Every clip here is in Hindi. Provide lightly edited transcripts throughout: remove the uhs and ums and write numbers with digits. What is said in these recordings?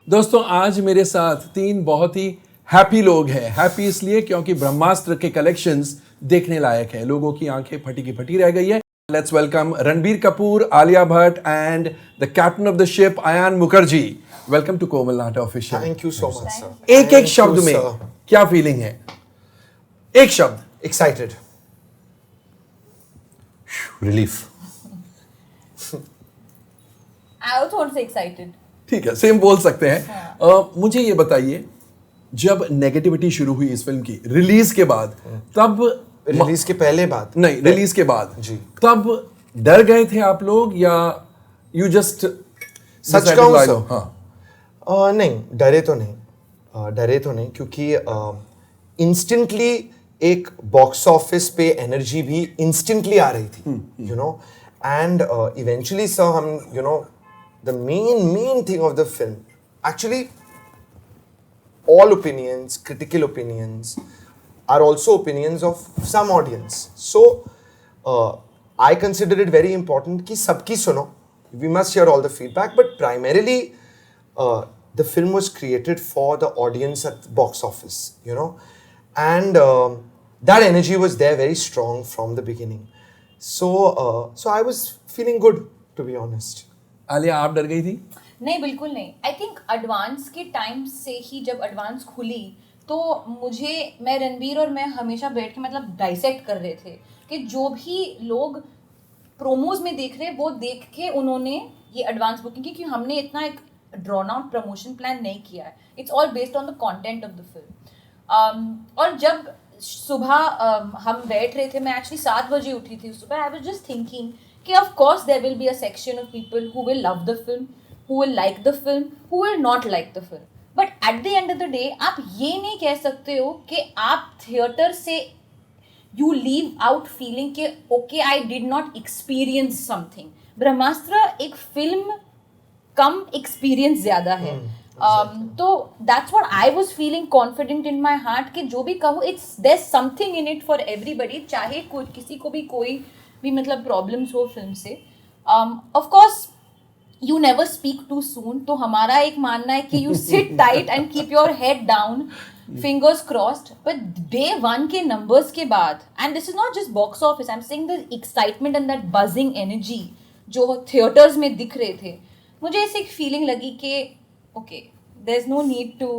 दोस्तों आज मेरे साथ तीन बहुत ही हैप्पी लोग हैं। हैप्पी इसलिए क्योंकि ब्रह्मास्त्र के कलेक्शंस देखने लायक है, लोगों की आंखें फटी की फटी रह गई है। Let's welcome Ranbir Kapoor, Alia Bhatt and the captain of the ship Ayan Mukerji. Welcome to Komal Nahta official. Thank you so much sir. एक एक शब्द में क्या फीलिंग है? एक शब्द। Excited. Relief. I was also excited. ठीक है, सेम बोल सकते हैं। मुझे ये बताइए, जब नेगेटिविटी शुरू हुई इस फिल्म की रिलीज के बाद, तब रिलीज के पहले बात नहीं, रिलीज के बाद जी, तब डर गए थे आप लोग या यू जस्ट सच कहूं सर? हाँ, नहीं डरे तो नहीं क्योंकि इंस्टेंटली एक बॉक्स ऑफिस पे एनर्जी भी इंस्टेंटली आ रही थी, you know, and eventually sir हम you know the main thing of the film, actually all opinions, critical opinions are also opinions of some audience, so I consider it very important कि सबकी सुनो, we must hear all the feedback, but primarily the film was created for the audience at the box office, you know, and that energy was there very strong from the beginning, so I was feeling good, to be honest. Alia, आप डर गई थी? नहीं, बिल्कुल नहीं। आई थिंक एडवांस के टाइम से ही जब एडवांस खुली तो मैं रणबीर और मैं हमेशा बैठ के मतलब डाइसेक्ट कर रहे थे कि जो भी लोग प्रोमोज में देख रहे हैं वो देख के उन्होंने ये एडवांस बुकिंग की, क्योंकि हमने इतना एक ड्रॉन आउट प्रमोशन प्लान नहीं किया है। It's all based on the content of the film. और जब सुबह हम बैठ रहे थे, मैं एक्चुअली 7 बजे उठी थी सुबह। आई वाज जस्ट थिंकिंग कि of course there will be a section of people who will love the film, who will like the film, who will not like the film. But at the end of the day, आप ये नहीं कह सकते हो कि आप थिएटर से you leave out feeling कि okay I did not experience something. ब्रह्मास्त्र एक फिल्म कम एक्सपीरियंस ज़्यादा है। तो that's what I was feeling confident in my heart कि जो भी कहूँ there's something in it for everybody, चाहे किसी को भी भी मतलब प्रॉब्लम्स हो फिल्म से। Of course you never speak too soon, तो हमारा एक मानना है कि you sit tight and keep your head down, fingers crossed. But day 1 के नंबर्स के बाद, and this is not just box office, I am saying the excitement and that buzzing energy जो थिएटर्स में दिख रहे थे, मुझे ऐसे एक फीलिंग लगी कि okay there is no need to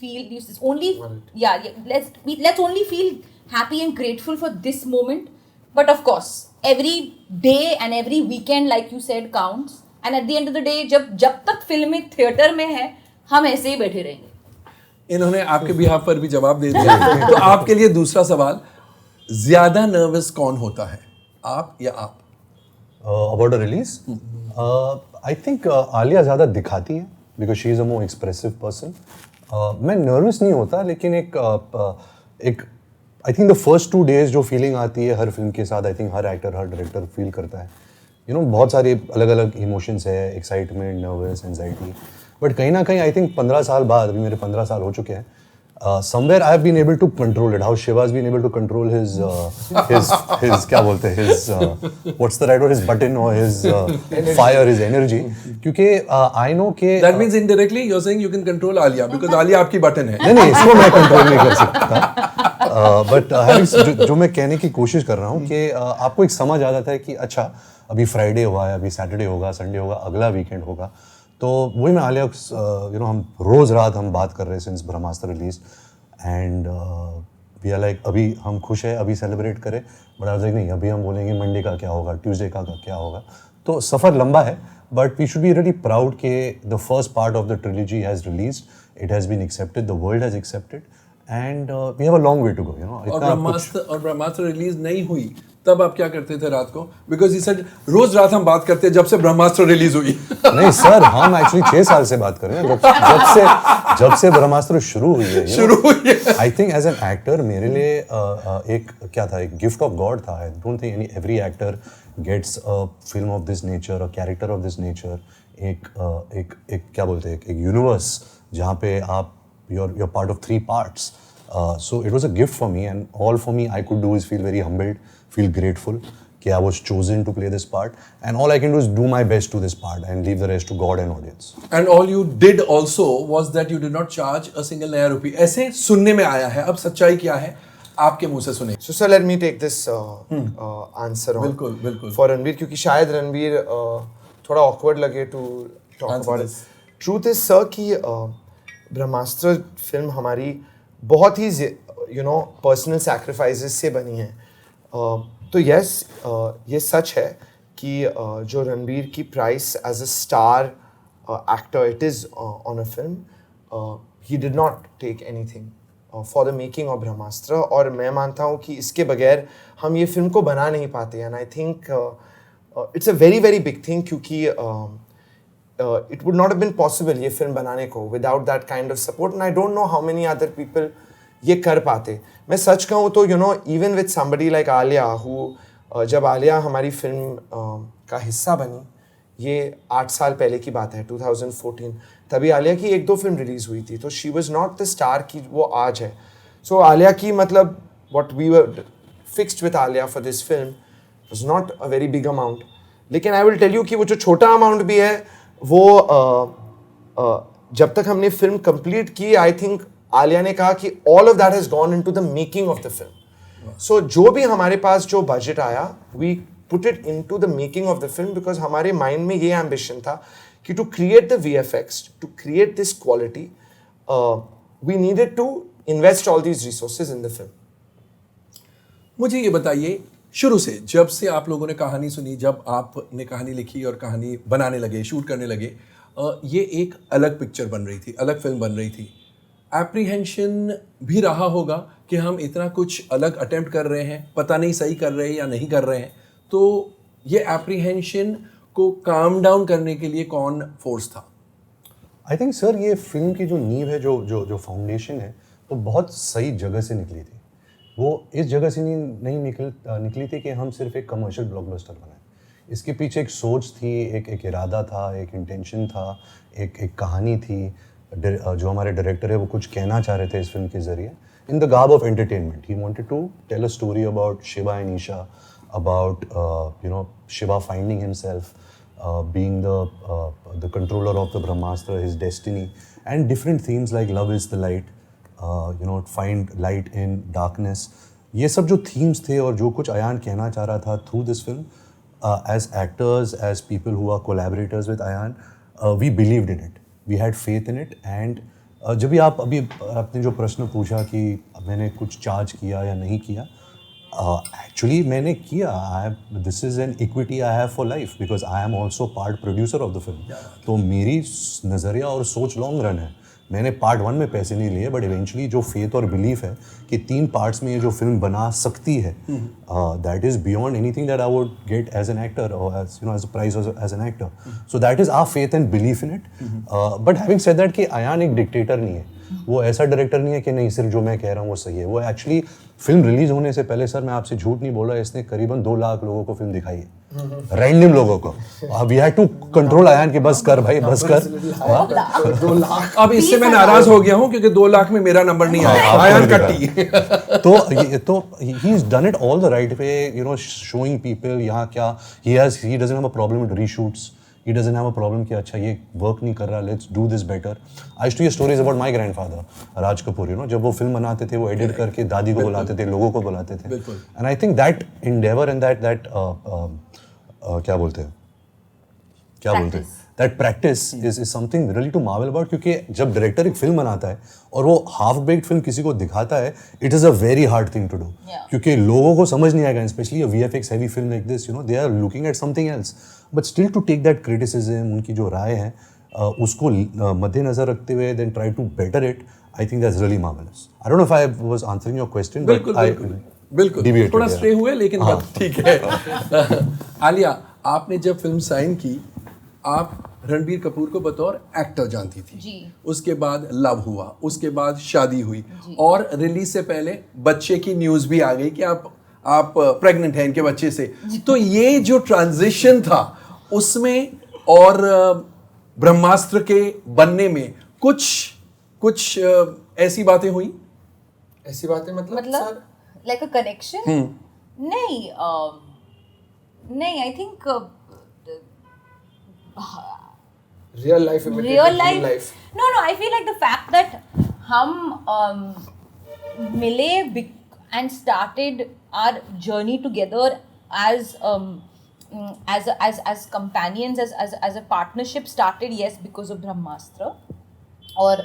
feel this only, या let's only feel happy and grateful for this moment. But of course, every day and every weekend, like you said, counts. And at the end of the day, जब तक फिल्म थिएटर में है, हम ऐसे ही बैठे रहेंगे। इन्होंने आपके बिहाफ पर भी जवाब दे दिया। तो आपके लिए दूसरा सवाल, ज्यादा नर्वस कौन होता है, आप या आप? About a release? I think Alia ज़्यादा दिखाती है because she is a more expressive person. मैं नर्वस नहीं होता, लेकिन एक I think the first 2 days जो फीलिंग आती है हर फिल्म के साथ, I think her actor her director feel करता है। यू नो, बहुत सारे अलग अलग इमोशंस है, एक्साइटमेंट, नर्वस, एंजाइटी। बट कहीं ना कहीं आई थिंक 15 साल बाद, अभी मेरे 15 साल हो चुके हैं, somewhere I have been able to control it. How Shiva has been able to control his क्या बोलते हैं, his what's the right word, his button or his fire, his energy. क्योंकि I know कि that means indirectly you're saying you can control Alia because Alia आपकी बटन है। नहीं, इसको मैं कंट्रोल नहीं कर सकता। बट जो मैं कहने की कोशिश कर रहा हूँ कि आपको एक समझ आ जाता है कि अच्छा अभी फ्राइडे हुआ है, अभी सैटरडे होगा, संडे होगा, अगला वीकेंड होगा। तो वही मैं आलिया, यू नो, हम रोज़ रात हम बात कर रहे हैं since Brahmastra release, and we are like अभी हम खुश है, अभी सेलिब्रेट करें। बट आई वाज लाइक नहीं, अभी हम बोलेंगे मंडे का क्या होगा, ट्यूसडे का क्या होगा। तो सफ़र लंबा है, but we should be really proud कि the first part of the trilogy has release, it has been accepted, the world has accepted, and we have a long way to go, you know. और ब्रह्मास्त्र रिलीज नहीं हुई तब आप क्या करते थे रात को? बिकॉज इस रोज रात हम बात करते हैं जब से ब्रह्मास्त्र रिलीज हुई। नहीं सर, हम एक्चुअली 6 साल से बात कर रहे हैं, जब से ब्रह्मास्त्र शुरू हुई है। I think as an actor मेरे लिए एक क्या था, एक गिफ्ट ऑफ गॉड था। I don't think every actor gets a film of this nature, a character of this nature, एक क्या बोलते हैं, एक यूनिवर्स जहाँ पे आप you're part of 3 parts. So it was a gift for me, and all for me I could do is feel very humbled, feel grateful कि I was chosen to play this part, and all I can do is do my best to this part and leave the rest to God and audience. And all you did also was that you did not charge a single नया रुपये. ऐसे सुनने में आया है. अब सच्चाई क्या है आपके मुंह से सुने. So sir, let me take this answer on. बिल्कुल बिल्कुल. For रणबीर, क्योंकि शायद रणबीर थोड़ा awkward लगे to talk Answer about this. it. Truth is sir कि ब्रह्मास्त्र फिल्म हमारी बहुत ही पर्सनल सैक्रिफाइसेस से बनी है. तो यस, ये सच है कि जो रणबीर की price as a star actor it is on a film, he did not take anything for the making of Brahmastra. और मैं मानता हूँ कि इसके बगैर हम ये फिल्म को बना नहीं पाते. And I think it's a very very big thing, क्योंकि it would not have been possible ये फिल्म बनाने को without that kind of support, and I don't know how many other people ये कर पाते. मैं सच कहूँ तो even with somebody like Alia who जब आलिया हमारी फिल्म का हिस्सा बनी, ये 8 साल पहले की बात है, 2014, तभी आलिया की 1-2 फिल्म रिलीज हुई थी. तो she was not the star की वो आज है. So आलिया की मतलब what we were fixed with Alia for this film was not a very big amount. लेकिन I will tell you कि वो जो छोटा अमाउंट भी है वो जब तक हमने फिल्म कंप्लीट की, आई थिंक आलिया ने कहा कि all of that has gone into the making of the film. So जो भी हमारे पास जो बजट आया, we put it into the making of the film, because हमारे माइंड में ये एम्बिशन था कि to create the VFX, to create this quality, we needed to invest all these resources in the film. मुझे ये बताइए, शुरू से जब से आप लोगों ने कहानी सुनी, जब आपने कहानी लिखी और कहानी बनाने लगे, शूट करने लगे, ये एक अलग पिक्चर बन रही थी, अलग फिल्म बन रही थी. एप्रीहेंशन भी रहा होगा कि हम इतना कुछ अलग अटेम्प्ट कर रहे हैं, पता नहीं सही कर रहे हैं या नहीं कर रहे हैं. तो ये एप्रीहेंशन को काम डाउन करने के लिए कौन फोर्स था? आई थिंक सर ये फिल्म की जो नींव है, जो फाउंडेशन है, वो बहुत सही जगह से निकली थी. वो इस जगह से नहीं निकली थी कि हम सिर्फ एक कमर्शियल ब्लॉकबस्टर बनाएं. इसके पीछे एक सोच थी, एक इरादा था, एक इंटेंशन था, एक कहानी थी. जो हमारे डायरेक्टर है वो कुछ कहना चाह रहे थे इस फिल्म के ज़रिए, in the garb of entertainment. He wanted to tell a story about Shiva and Isha, about Shiva finding himself, being the controller of the Brahmastra, his destiny, and different themes like love is the light, find light in darkness. ये सब जो themes थे और जो कुछ अयान कहना चाह रहा था through this film, as actors, as people who are collaborators with Ayan, we believed in it, we had faith in it. And जब भी आपने जो प्रश्न पूछा कि मैंने कुछ चार्ज किया या नहीं किया, एक्चुअली मैंने किया. This is an equity I have for life, because I am also part producer of the film. तो मेरी नज़रिया और सोच लॉन्ग रन है. मैंने पार्ट 1 में पैसे नहीं लिए, बट इवेंचुअली जो फेथ और बिलीफ है कि 3 पार्ट्स में ये जो फिल्म बना सकती है, that is beyond anything that I would get as an actor और as a prize as an actor. So that is our faith and belief in it. But having said that कि अयान एक डिक्टेटर नहीं है, वो ऐसा डायरेक्टर नहीं है कि नहीं सिर्फ जो मैं कह रहा हूँ वो सही है. वो एक्चुअली फिल्म रिलीज होने से पहले, सर मैं आपसे झूठ नहीं बोल रहा, इसने करीबन 2 लाख लोगों को फिल्म दिखाई है, रैंडम लोगों को. We had to control Ayan कि बस कर भाई, बस कर. 2 लाख. अब इससे मैं नाराज हो गया हूँ क्योंकि 2 लाख में मेरा नंबर नहीं आया. अयान कट्टी. तो he is done it all the right way, showing people यहाँ क्या he doesn't have a problem with reshoots. He doesn't have a problem कि अच्छा ये वर्क नहीं कर रहा, let's do this better. I used to hear stories about my grandfather, Raj Kapoor, जब वो फिल्म बनाते थे, वो एडिट करके दादी को बुलाते थे, लोगों को बुलाते थे. And I think that endeavor and that क्या बोलते हैं that practice is something really to marvel about. क्योंकि जब डायरेक्टर एक फिल्म बनाता है और वो हाफ बेक्ड फिल्म किसी को दिखाता है, it is a very hard thing to do. क्योंकि लोगों को समझ नहीं आएगा, especially a VFX heavy film like this, they are looking at something else. But still to take that criticism, उनकी जो राय है, उसको मद्देनजर रखते हुए then try to better it, I think that's really marvelous. I don't know if I was answering your question, but बिल्कुल थोड़ा स्ट्रे हुए, लेकिन ठीक है. आलिया, आपने जब फिल्म साइन की, आप रणबीर कपूर को बतौर एक्टर जानती थी जी. उसके बाद लव हुआ, उसके बाद शादी हुई, और रिलीज से पहले बच्चे की न्यूज़ भी आ गई कि आप प्रेग्नेंट हैं इनके बच्चे से. तो ये जो ट्रांजिशन था उसमें और ब्रह्मास्त्र के बनने में कुछ ऐसी बातें हुई? ऐसी बातें मतलब लाइक अ कनेक्शन? नहीं, नहीं, I think real life real life. No, I feel like the fact that हम मिले and started our journey together as as companions, as a partnership started, yes, because of Brahmastra. Or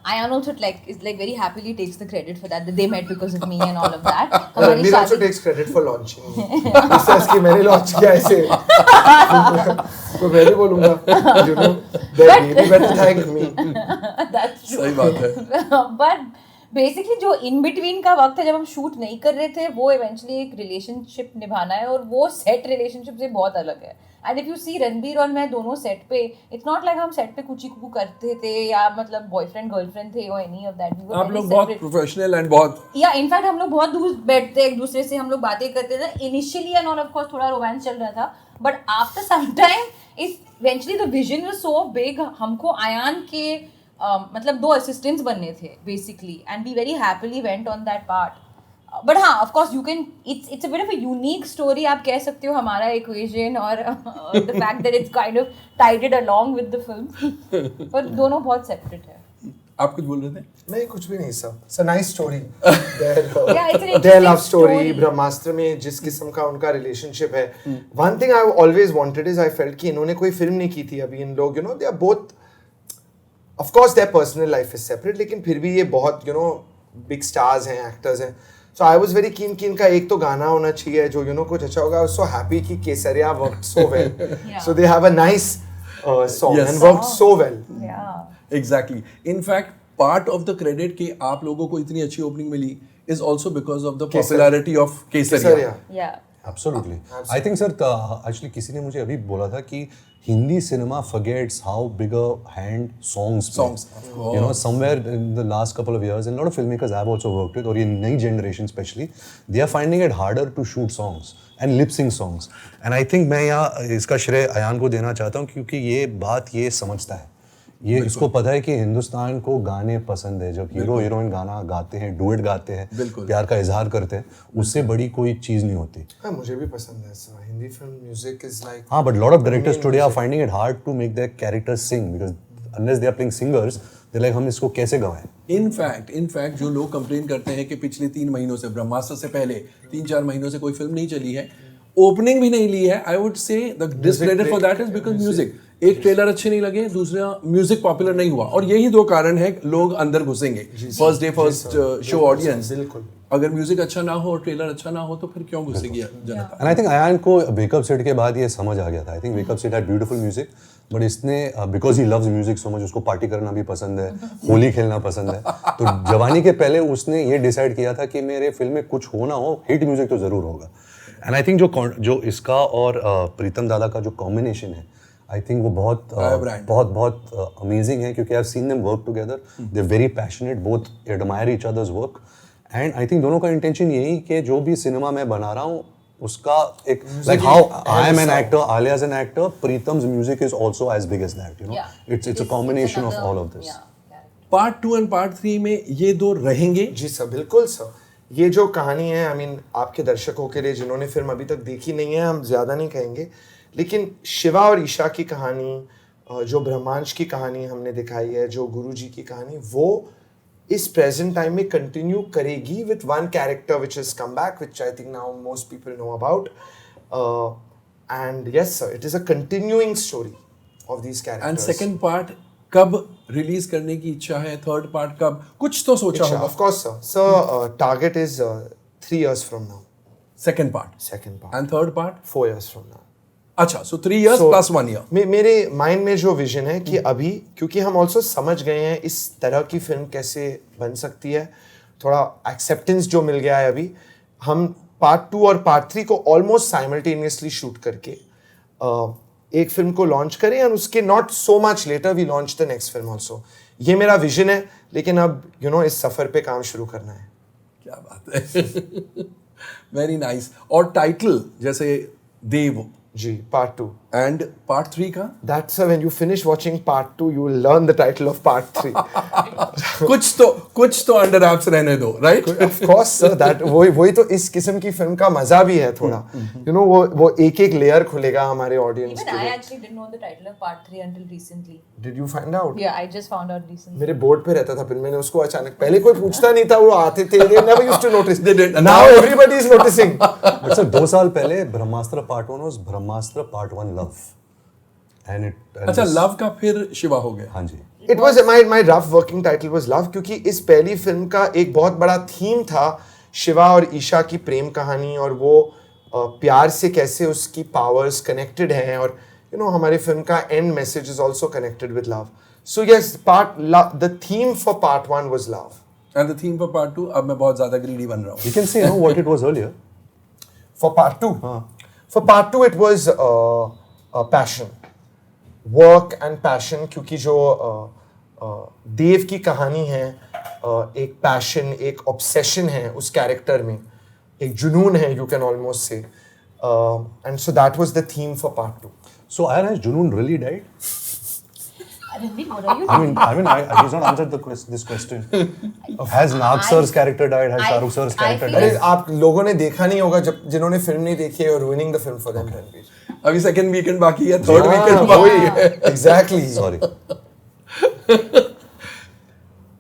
Ayan also is like very happily takes the credit for that they met because of me and all of that. हमारी Ranbir also शादी- takes credit for launching. He says कि मैंने launch किया ऐसे. तो मैं भी बोलूँगा, you know, that you better thank me. That's true. सही बात है. बट बेसिकली जो इन बिटवीन का वक्त है जब हम शूट नहीं कर रहे थे, वो इवेंचुअली एक रिलेशनशिप निभाना है, और वो सेट रिलेशनशिप से बहुत अलग है. And if you see Ranbir और मैं दोनों सेट पे, इट्स नॉट लाइक हम सेट पे कुची कुकू करते थे या मतलब बॉयफ्रेंड गर्लफ्रेंड थे और एनी ऑफ दैट. आप लोग बहुत प्रोफेशनल एंड बहुत या इनफैक्ट हम लोग बहुत दूर बैठते एक दूसरे से, हम लोग बातें करते थे इनिशियली, एंड ऑफ कोर्स थोड़ा रोमांस चल रहा था, but after some time eventually the vision was so big. हमको आयान के मतलब 2 असिस्टेंट्स बनने थे basically, and we very happily went on that part. But हाँ, of course you can, it's a bit of a unique story आप कह सकते हो, हमारा इक्वेशन और the fact that it's kind of tided along with the film, पर दोनों बहुत सेपरेट है. आप कुछ बोल रहे थे? नहीं, कुछ भी नहीं sir. It's a nice story. Yeah, it's an Their interesting love story. story. ब्रह्मास्त्र में जिस किस्म का उनका रिलेशनशिप है. One thing I always wanted is I felt कि इन्होंने कोई फिल्म नहीं की थी अभी. इन लोग, you know, they are both, of course their personal life is separate, लेकिन फिर भी ये बहुत, you know, big stars हैं, actors हैं. So I was very keen कि इनका एक तो गाना होना चाहिए जो, you know, कुछ अच्छा होगा. I was so happy कि केसरिया worked so well. Yeah. So they have a nice song Yes. and worked so well. Yeah. Exactly. In fact part of the credit कि आप लोगों को इतनी अच्छी ओपनिंग मिली is also because of the popularity of Kesariya. Kesariya. Yeah. Absolutely. I think, sir, actually किसी ने मुझे अभी बोला था कि Hindi cinema forgets how big a hand songs play. Songs, of course. You know, somewhere in the last couple of years, and a lot of filmmakers I've also worked with, और ये नई generation especially, they are finding it harder to shoot songs and lip sync songs. And I think मैं यहाँ इसका श्रेय अयान को देना चाहता हूँ, क्योंकि ये बात ये समझता है. ये इसको पता है कि हिंदुस्तान को गाने पसंद है. जब हीरो हीरोइन गाना गाते हैं, डुएट गाते हैं, प्यार का इजहार करते हैं, उससे बड़ी कोई चीज नहीं होती. हाँ, मुझे भी पसंद है sir. Hindi film music is like. हाँ, but lot of directors today are finding it hard to make their characters sing, because unless they are playing singers, they're like हम इसको कैसे गवाएं. इनफैक्ट जो लोग कंप्लेन करते हैं कि पिछले 3 महीनों से, ब्रह्मास्त्र से पहले 3-4 महीनों से कोई फिल्म नहीं चली है, ओपनिंग भी नहीं ली है, I would say the discredit for that is because music. एक ट्रेलर अच्छे नहीं लगे, दूसरा म्यूजिक पॉपुलर नहीं हुआ, और यही 2 कारण है लोग अंदर घुसेंगे. First day first show audience. बिल्कुल. अगर म्यूजिक अच्छा ना हो और ट्रेलर अच्छा ना हो तो फिर क्यों घुसेगी जनता. And I think अयान को वेकअप सेट के बाद ये समझ आ गया था. I think wake up set had beautiful music, but इसने because he loves music so much, उसको पार्टी करना भी पसंद है, होली खेलना पसंद है, तो जवानी के पहले उसने ये डिसाइड किया था कि मेरे फिल्म में कुछ हो ना हो, हिट म्यूजिक तो जरूर होगा. एंड आई थिंक जो इसका और प्रीतम दादा का जो कॉम्बिनेशन है, आई थिंक वो बहुत अमेजिंग है, क्योंकि I have seen them work together. They are very passionate, both admire each others work, and I think दोनों का इंटेंशन यही कि जो भी सिनेमा मैं बना रहा हूँ उसका एक, like how I am an actor, Alia is an actor, Pritam's music is also as big as that, you know. Yeah. It's a combination of all of this. Yeah, correct. Part 2 and part 3 में ये 2 रहेंगे. जी सर, बिल्कुल सर. ये जो कहानी है, आई मीन आपके दर्शकों के लिए जिन्होंने फिल्म अभी तक देखी नहीं है, हम ज़्यादा नहीं कहेंगे, लेकिन शिवा और ईशा की कहानी, जो ब्रह्मांश की कहानी हमने दिखाई है, जो गुरुजी की कहानी, वो इस प्रेजेंट टाइम में कंटिन्यू करेगी with one character which is come back, which I think now most people know about. And yes sir, it is a continuing story of these and characters. Second part कब रिलीज करने की इच्छा है? थर्ड पार्ट कब? कुछ तो सोचा होगा. Of course sir. Sir target is 3 years from now. Second part. Second part. And third part 4 years from now. अच्छा, सो 3 years प्लस 1 year. मेरे माइंड में जो विजन है कि अभी, क्योंकि हम ऑल्सो समझ गए हैं इस तरह की फिल्म कैसे बन सकती है, थोड़ा एक्सेप्टेंस जो मिल गया है अभी, हम पार्ट 2 और पार्ट 3 को ऑलमोस्ट साइमल्टेनियसली शूट करके एक फिल्म को लॉन्च करें, और उसके not so much later we launch the next film also. ये मेरा विजन है, लेकिन अब यू नो इस सफ़र पे काम शुरू करना है. क्या बात है. Very nice. और टाइटल जैसे देव, जी, पार्ट 2. एंड पार्ट 3 का That's when you finish watching part 2, you will learn the title of part 3. कुछ तो अंडर एप्स रहने दो, right? Of course, sir. That वही तो इस किस्म की फिल्म का मजा भी है थोड़ा. You know, वो एक एक लेयर खुलेगा हमारे ऑडियंस Even के I लिए. actually didn't know the title of part 3 until recently. Did you find out? Yeah, I just found out recently. मेरे बोर्ड पे रहता था, फिर मैंने उसको अचानक, पहले कोई पूछता नहीं था, वो आते थे, they never used to notice. They did. Now everybody is noticing. But sir 2 साल पहले Brahmastra part 1 was Brahmastra part 1 love and अच्छा, लव का फिर शिवा हो गया. हाँ जी. It was my rough working title was Love, क्योंकि इस पहली फिल्म का एक बहुत बड़ा थीम था शिवा और ईशा की प्रेम कहानी, और वो प्यार से कैसे उसकी पावर्स कनेक्टेड हैं, और यू नो हमारे फिल्म का and message is also connected with love. So yes, the theme for part 1 was love. And the theme for part 2, अब मैं बहुत ज्यादा ग्रीडी बन रहा हूँ. You can say what it was earlier. For part 2? For part 2 it was passion. Work and passion, क्योंकि जो देव की कहानी है, एक पैशन, एक ऑब्सेशन है उस कैरेक्टर में, एक जुनून है, you can almost say. And so that was the theme for part 2. So Ayan, has Junoon really died? Ranveer, what are you I mean, he's not answered this question. Has Nag sir's character died? Has Shah Rukh sir's character feel- अरे died? आप लोगों ने देखा नहीं होगा, जब जिन्होंने फिल्म नहीं देखी है, ruining the film for them. Ranveer. अभी सेकंड वीकेंड बाकी है, थर्ड हाँ, वीकेंड बाकी वही है. exactly. Sorry.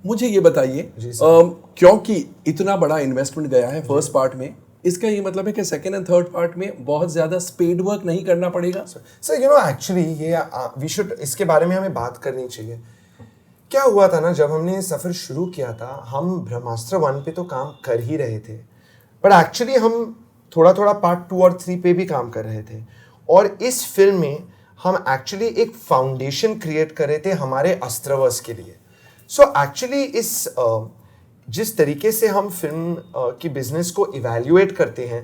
मुझे ये बताइए, क्योंकि इतना बड़ा इन्वेस्टमेंट गया है फर्स्ट पार्ट में, इसका ये मतलब है कि सेकंड एंड थर्ड पार्ट में बहुत ज्यादा स्पेड वर्क नहीं करना पड़ेगा? सर यू नो एक्चुअली ये वी शुड, इसके बारे में हमें बात करनी चाहिए. क्या हुआ था ना, जब हमने सफ़र शुरू किया था, हम ब्रह्मास्त्र 1 पे तो काम कर ही रहे थे, बट एक्चुअली हम थोड़ा थोड़ा पार्ट 2 और 3 पे भी काम कर रहे थे, और इस फिल्म में हम एक्चुअली एक फाउंडेशन क्रिएट कर रहे थे हमारे अस्त्रवर्स के लिए. सो एक्चुअली इस जिस तरीके से हम फिल्म की बिजनेस को इवैल्यूएट करते हैं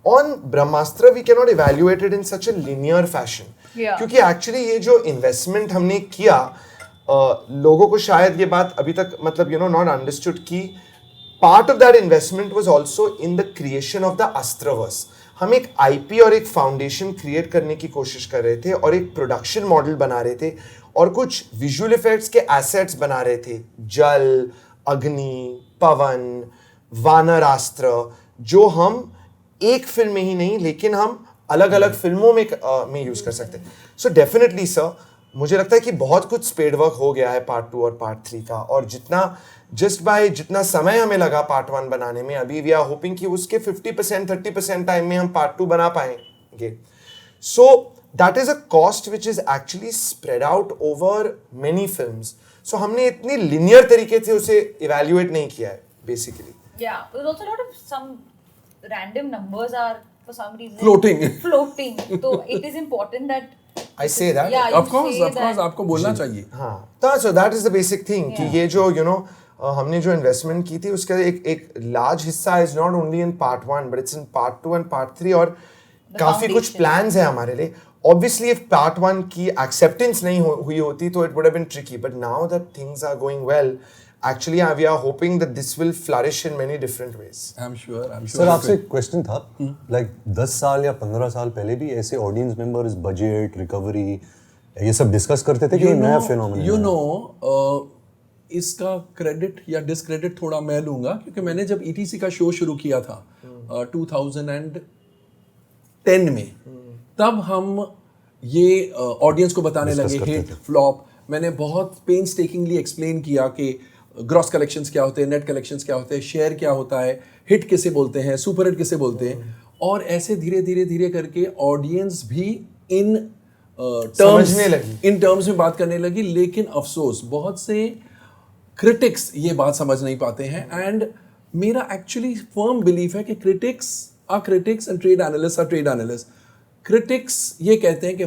on Brahmastra, we can not evaluate it in such a linear fashion. क्योंकि एक्चुअली ये जो इन्वेस्टमेंट हमने किया, लोगों को शायद ये बात अभी तक मतलब यू नो नॉट अंडरस्टूड कि part of that investment was also in the creation of the Astraverse. हम एक आईपी और एक फाउंडेशन क्रिएट करने की कोशिश कर रहे थे, और एक प्रोडक्शन मॉडल बना रहे थे, और कुछ विजुअल इफेक्ट्स के एसेट्स बना रहे थे, जल, अग्नि, पवन, वानरास्त्र, जो हम एक फिल्म में ही नहीं लेकिन हम अलग अलग फिल्मों में यूज कर सकते हैं. सो डेफिनेटली सर, मुझे लगता है कि बहुत कुछ स्पेड वर्क हो गया है पार्ट 2 और पार्ट 3 का, और जितना समय हमें लगा पार्ट 1 बनाने में, अभी वी आर होपिंग कि उसके 50% 30% टाइम में हम पार्ट 2 बना पाएंगे. So that is a cost which is actually spread out over many films. So हमने इतनी लिनियर तरीके से उसे इवैल्यूएट नहीं किया है basically. Yeah, there's also a lot of some random numbers are for some reason floating. So it is important that I say that. Yeah, you of course say that. आपको बोलना चाहिए. हाँ, तो सो that is the basic thing कि ये जो यू नो हमने जो इन्वेस्टमेंट की थी उसका एक लार्ज हिस्सा is not only in part 1 but it's in part 2 and part 3, और काफी कुछ foundation. प्लान्स है हमारे लिए. ऑब्वियसली इफ पार्ट 1 की एक्सेप्टेंस नहीं हुई होती तो it would have been tricky, but now that things are going well, actually we are hoping that this will flourish in many different ways. I'm sure. Sir आपसे एक क्वेश्चन था, लाइक 10 साल या 15 साल पहले भी ऐसे ऑडियंस मेंबर्स बजट रिकवरी ये सब डिस्कस करते थे कि ये नया फिनोमेनन यू नो इसका क्रेडिट या डिसक्रेडिट थोड़ा मैं लूंगा, क्योंकि मैंने जब ETC का शो शुरू किया था 2010 में, तब हम ये ऑडियंस को बताने लगे हिट फ्लॉप. मैंने बहुत पेन्सटेकिंगली एक्सप्लेन किया कि ग्रॉस कलेक्शंस क्या होते हैं, नेट कलेक्शंस क्या होते हैं, शेयर क्या होता है, हिट किसे बोलते हैं, सुपर हिट किसे बोलते हैं, और ऐसे धीरे धीरे धीरे करके ऑडियंस भी इन टर्म्स में बात करने लगी. लेकिन अफसोस बहुत से क्रिटिक्स ये बात समझ नहीं पाते हैं, एंड मेरा एक्चुअली फर्म बिलीफ है कि critics are critics and trade analyst are trade analyst. Critics ये कहते हैं कि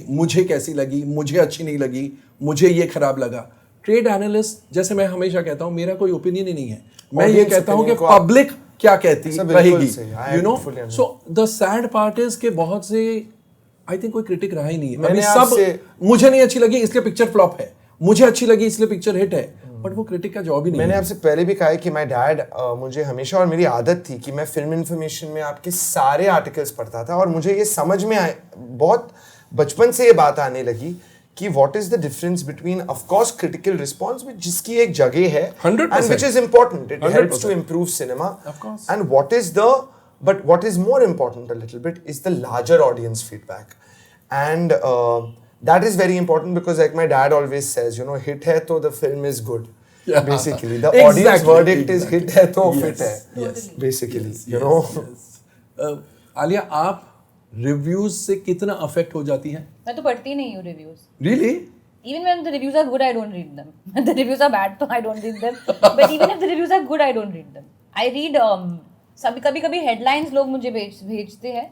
मुझे कैसी लगी, मुझे अच्छी नहीं लगी, मुझे ये खराब लगा. ट्रेड एनालिस्ट, जैसे मैं हमेशा कहता हूँ, मेरा कोई ओपिनियन ही नहीं है, मैं ये कहता हूँ कि पब्लिक क्या कहती रहेगी, you know. So the sad part is कि बहुत से आई थिंक कोई क्रिटिक रहा ही नहीं है. अभी सब मुझे नहीं अच्छी लगी इसलिए पिक्चर फ्लॉप है, मुझे अच्छी लगी इसलिए पिक्चर हिट है, बट वो क्रिटिक का जॉब ही नहीं. मैंने आपसे पहले भी कहा है कि माय डैड मुझे हमेशा, और मेरी आदत थी कि मैं फिल्म इन्फॉर्मेशन में आपके सारे आर्टिकल्स पढ़ता था, और मुझे ये समझ में आए, बहुत बचपन से ये बात आने लगी कि what is the difference between, of course, critical response, which जिसकी एक जगह है 100%. and which is important. It 100%. helps to improve cinema. Of course. And what is more important a little bit is the larger audience feedback. And that is very important because like my dad always says, you know, hit hai to the film is good. Yeah. Basically, the Exactly, audience verdict is exactly. hit hai to Yes, fit hai. yes. Basically, Yes, you know. yes. Alia, आप रिव्यूज से कितना अफेक्ट हो जाती हैं? मैं तो पढ़ती नहीं हूँ reviews. Really? Even when the reviews are good, I don't read them. When the reviews are bad, so I don't read them. But even if the reviews are good, I don't read them. I read कभी headlines लोग मुझे भेजते हैं.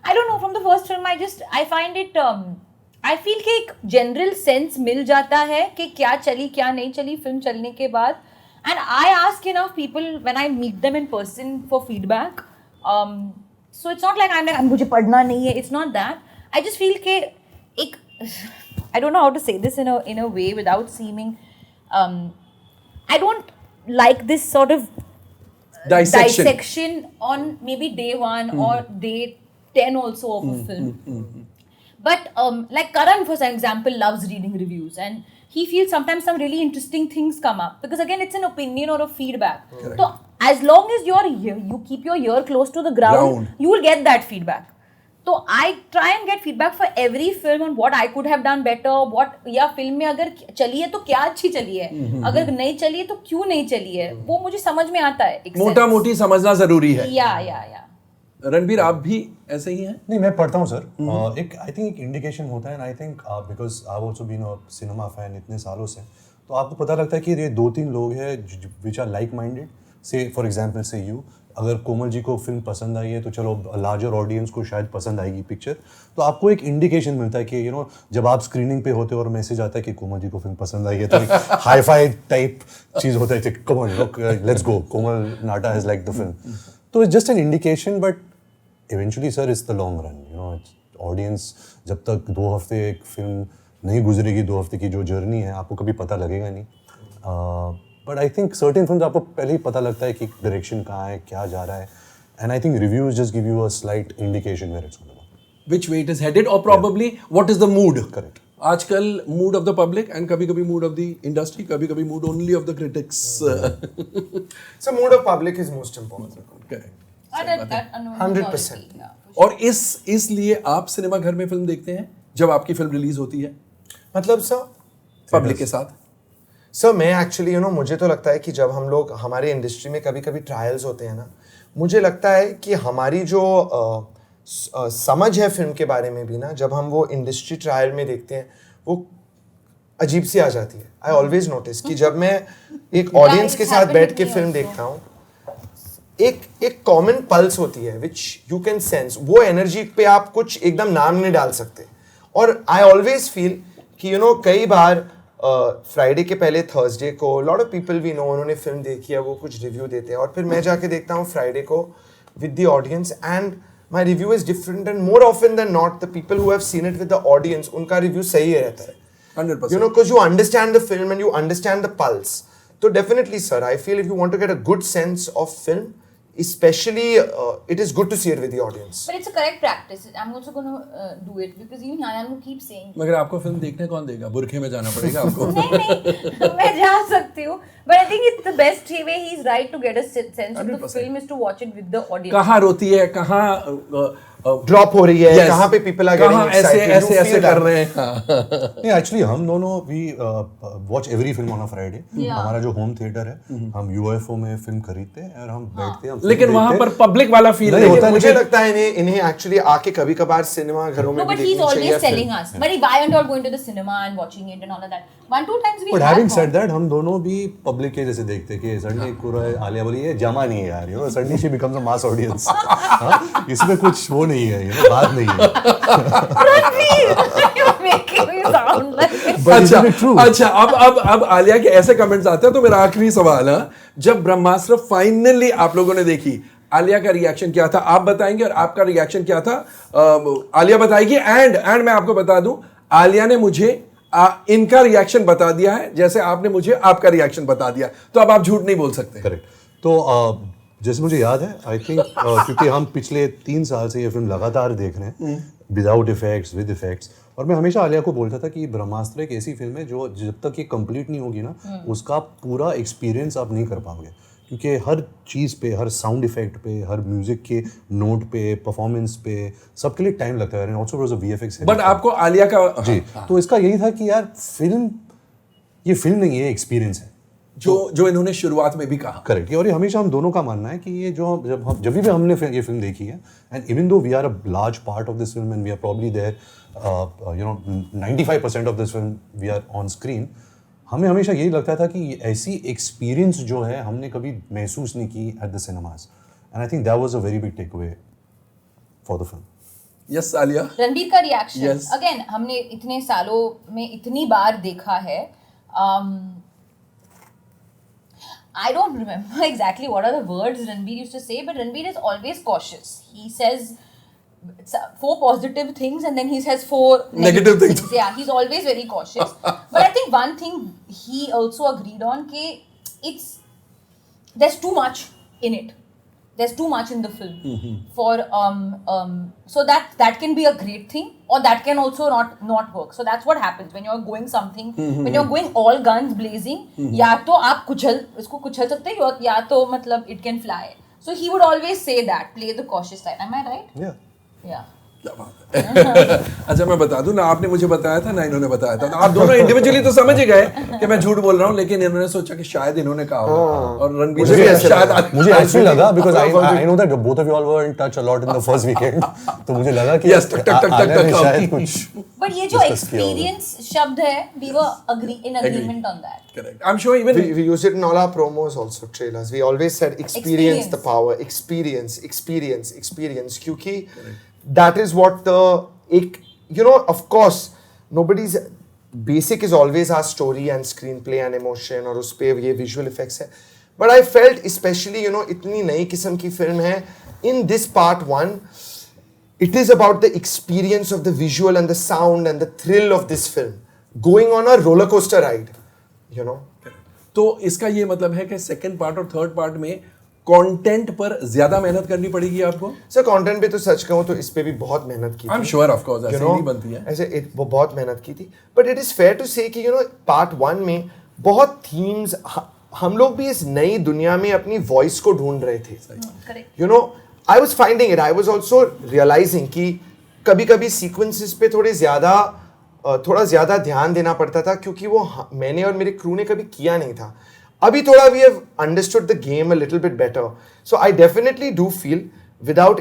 I don't know, from the first film I find it I feel कि एक general sense मिल जाता है कि क्या चली क्या नहीं चली फिल्म चलने के बाद. And I ask enough people when I meet them in person for feedback. So it's not like I'm like मुझे पढ़ना नहीं है. It's not that. I just feel कि एक I don't know how to say this in a way without seeming. I don't like this sort of dissection on maybe day 1 or day 10 also of a film. But like Karan, for example, loves reading reviews and he feels sometimes some really interesting things come up because again it's an opinion or a feedback. So as long as you keep your ear close to the ground, you will get that feedback. So I try and get feedback for every film on what I could have done better, what या फिल्म में अगर चली है तो क्या अच्छी चली है, अगर नहीं चली है तो क्यों नहीं चली है, वो मुझे समझ में आता है. मोटा मोटी समझना जरूरी है. या रणबीर, आप भी ऐसे ही हैं? नहीं, मैं पढ़ता हूँ सर. एक आई थिंक एक इंडिकेशन होता है. I think because I have also been a cinema fan इतने सालों से, तो आपको पता लगता है कि ये 2-3 लोग हैं विच आर लाइक माइंडेड. से फॉर एग्जांपल से यू, अगर कोमल जी को फिल्म पसंद आई है तो चलो लार्जर ऑडियंस को शायद पसंद आएगी पिक्चर. तो आपको एक इंडिकेशन मिलता है कि जब आप स्क्रीनिंग पे होते हो और मैसेज आता है कि कोमल जी को फिल्म पसंद आई है, तो एक हाई-फाई टाइप चीज़ होता है, come on let's go, Komal Nahta has like the film. तो it's just an indication, but eventually sir it's the long run. Audience जब तक 2 हफ्ते एक फिल्म नहीं गुजरेगी, 2 हफ्ते की जो जर्नी है आपको कभी पता लगेगा नहीं. But I think certain films आपको पहले ही पता लगता है कि डायरेक्शन कहाँ है, क्या जा रहा है. And I think reviews just give you a slight indication where it's going. Which way it is headed or probably what is the mood? Correct. आजकल mood of the public and कभी-कभी mood of the industry, कभी-कभी mood only of the critics. So mood of public is most important. Correct. 100%. और इसलिए आप सिनेमा घर में फिल्म देखते हैं जब आपकी फिल्म रिलीज होती है मतलब सर पब्लिक के साथ? सर मैं एक्चुअली मुझे तो लगता है कि जब हम लोग हमारे इंडस्ट्री में कभी ट्रायल्स होते हैं ना, मुझे लगता है कि हमारी जो समझ है फिल्म के बारे में भी ना, जब हम वो इंडस्ट्री ट्रायल में देखते हैं वो अजीब सी आ जाती है. आई ऑलवेज नोटिस कि जब मैं एक ऑडियंस के साथ बैठ के फिल्म देखता हूँ, एक कॉमन पल्स होती है विच यू कैन सेंस. वो एनर्जी पे आप कुछ एकदम नाम नहीं डाल सकते. और आई ऑलवेज फील कि कई बार फ्राइडे के पहले थर्सडे को lot of people we know उन्होंने फिल्म देखी है, वो कुछ रिव्यू देते हैं और फिर मैं जाके देखता हूँ फ्राइडे को with the audience and my review is different and more often than not the people who have seen it with the audience, उनका रिव्यू सही रहता है. 100%. Because you understand the film and you understand the pulse. So definitely sir, I feel if you want to get a good sense of film, especially it is good to see it with the audience. But it's a correct practice. I'm also going to do it because even Ayan will keep saying. मगर आपको फिल्म देखने कौन देगा? बुरखे में जाना पड़ेगा आपको. नहीं मैं जा सकती हूँ, but I think it's the best way he's right to get a sense of the 100%. film is to watch it with the audience. कहाँ रोती है, कहाँ ड्रॉप हो रही है, Yes. कहाँ पे people are getting कहाँ excited. ऐसे कर रहे हैं. हाँ. नहीं, एक्चुअली हम दोनों we watch every film on a Friday. Yeah. हमारा जो होम थिएटर है, हम यूएफओ में फिल्म खरीदते हैं और हम बैठते हैं. लेकिन वहाँ पर पब्लिक वाला फील नहीं होता. मुझे लगता है इन्हें एक्चुअली आके कभी कभार सिनेमा घरों में No, भी but he's देखनी चाहिए always telling film. us. But why aren't all going to the cinema and watching it and all of that? 1-2 times we but have having gone. Said that, हम दोनों भी पब्लिक के जैसे देखते हैं कि संडे पूरा आलिया बोली ये जमा नहीं है यार, Sunday she becomes a mass audience. इसमें कुछ वो नहीं है, बात नहीं है. You're making me sound like. अच्छा अब आलिया के ऐसे कमेंट्स आते हैं, तो मेरा आखिरी सवाल है, जब ब्रह्मास्त्र फाइनली आप लोगों ने देखी, आलिया का रिएक्शन क्या था आप बताएंगे और आपका रिएक्शन क्या था आलिया बताएगी. एंड मैं आपको बता दूं, आलिया ने मुझे इनका रिएक्शन बता दिया है जैसे आपने मुझे आपका रिएक्शन बता दिया, तो अब आप झूठ नहीं बोल सकते. करेक्ट. तो जैसे मुझे याद है, आई थिंक क्योंकि हम पिछले 3 साल से ये फिल्म लगातार देख रहे हैं, विदाउट इफेक्ट्स, विद इफेक्ट्स, और मैं हमेशा आलिया को बोलता था कि ब्रह्मास्त्र एक ऐसी फिल्म है जो जब तक ये कंप्लीट नहीं होगी ना उसका पूरा एक्सपीरियंस आप नहीं कर पाओगे, क्योंकि हर चीज़ पे, हर साउंड इफेक्ट पे, हर म्यूजिक के नोट पे, परफॉर्मेंस पे, सबके लिए टाइम लगता है। Also was a VFX but आपको आलिया का जी, तो इसका यही था कि यार ये फिल्म नहीं है, एक्सपीरियंस है, जो इन्होंने शुरुआत में भी कहा। करेक्ट। और ये हमेशा हम दोनों का मानना है कि ये जब भी हमने ये फिल्म देखी है, and even though we are a large part of this film and we are probably there 95% of this film we are on screen, हमें हमेशा यही लगता था कि ऐसी एक्सपीरियंस जो है हमने कभी महसूस नहीं की at the cinemas, and I think that was a very big tech away for the film. Yes Alia. Ranbir का रिएक्शन Yes. अगेन हमने इतने सालों में इतनी बार देखा है. I don't remember exactly what are the words Ranbir used to say, but Ranbir is always cautious. He says 4 positive things and then he says 4 negative things. Yeah, he's always very cautious. But I think one thing he also agreed on that there's too much in it. There's too much in the film for so that can be a great thing or that can also not work. So that's what happens when you're going something when you're going all guns blazing. या तो आप इसको कुचल सकते हो या तो मतलब it can fly. So he would always say that, play the cautious side. Am I right? Yeah. क्या बात है। अच्छा मैं बता दूं ना, आपने मुझे बताया था ना इन्होंने बताया था, तो आप दोनों इंडिविजुअली तो समझ ही गए कि मैं झूठ बोल रहा हूं, लेकिन इन्होंने सोचा कि शायद इन्होंने कहा होगा और रणबीर से शायद मुझे एक्चुअली लगा because I know that both of you all were in touch a lot in the first weekend, तो मुझे लगा कि Yes, टक, टक, टक, टक, शायद कुछ But ये जो experience शब्द है, we were in agreement on that. Correct. I'm sure even we use it in all our promos also, trailers. We always said experience the power, experience, क्योंकि that is what of course nobody's basic is always our story and screenplay and emotion और उस पे ये visual effects है, but I felt especially इतनी नई किस्म की फिल्म है, in this part 1 it is about the experience of the visual and the sound and the thrill of this film going on a roller coaster ride, तो इसका ये मतलब है कि सेकंड पार्ट और थर्ड पार्ट में कंटेंट पर ज्यादा मेहनत करनी पड़ेगी आपको। सर कंटेंट पे तो सच कहूँ तो इस पे भी बहुत मेहनत की थी। I am sure of course ऐसे नहीं बनती है ऐसे वो बहुत मेहनत की थी, but it is fair to say कि पार्ट 1 में बहुत थीम्स हम लोग भी इस नई दुनिया में अपनी वॉइस को ढूंढ रहे थे। I was finding it, I was also realising कि कभी-कभी सीक्वेंसेस पे थोड़ा ज्यादा ध्यान देना पड़ता था, क्योंकि वो मैंने और मेरे क्रू ने कभी किया नहीं था। अभी थोड़ा we have understood the game a little bit better, so I definitely do feel without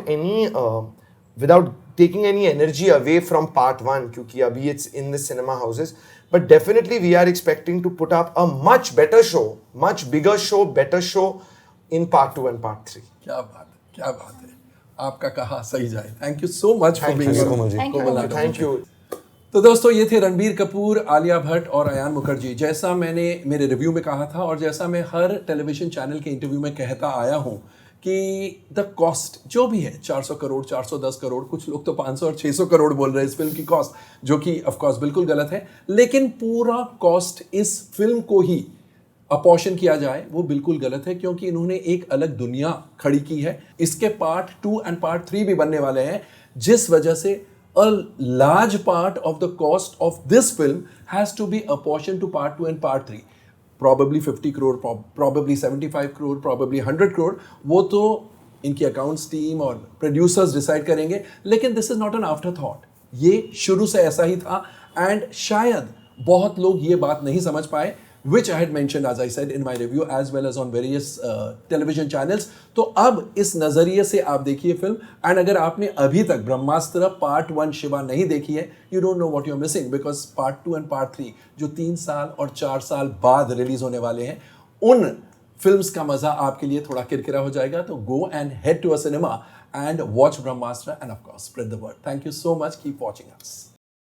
taking any energy away from part 1, क्योंकि अभी it's in the cinema houses, but definitely we are expecting to put up a much better show, much bigger show, better show in part 2 and part 3. क्या बात है, आपका कहा सही जाए। Thank you so much for being thank you. तो दोस्तों ये थे रणबीर कपूर, आलिया भट्ट और अयान मुखर्जी। जैसा मैंने मेरे रिव्यू में कहा था और जैसा मैं हर टेलीविजन चैनल के इंटरव्यू में कहता आया हूँ कि द कॉस्ट जो भी है 400 करोड़ 410 करोड़, कुछ लोग तो 500 और 600 करोड़ बोल रहे हैं इस फिल्म की कॉस्ट, जो कि ऑफ कोर्स बिल्कुल गलत है, लेकिन पूरा कॉस्ट इस फिल्म को ही अपॉर्शन किया जाए वो बिल्कुल गलत है, क्योंकि इन्होंने एक अलग दुनिया खड़ी की है। इसके पार्ट 2 एंड पार्ट 3 भी बनने वाले हैं, जिस वजह से a large part of the cost of this film has to be apportioned to part 2 and part 3. Probably 50 crore, probably 75 crore, probably 100 crore. वो तो इनकी अकाउंट्स टीम और प्रोड्यूसर्स डिसाइड करेंगे, लेकिन this is not an after thought, ये शुरू से ऐसा ही था। एंड शायद बहुत लोग ये बात नहीं समझ पाए, which I had mentioned as I said in my review as well as on various television channels. तो अब इस नज़रिए से आप देखिए फिल्म, एंड अगर आपने अभी तक ब्रह्मास्त्र पार्ट 1 शिवा नहीं देखी है, you don't know what you're missing, because part 2 and part 3 जो 3 साल और 4 साल बाद रिलीज होने वाले हैं, उन फिल्म्स का मजा आपके लिए थोड़ा किरकिरा हो जाएगा। तो go and head to a cinema and watch Brahmastra and of course spread the word. Thank you so much. Keep watching us.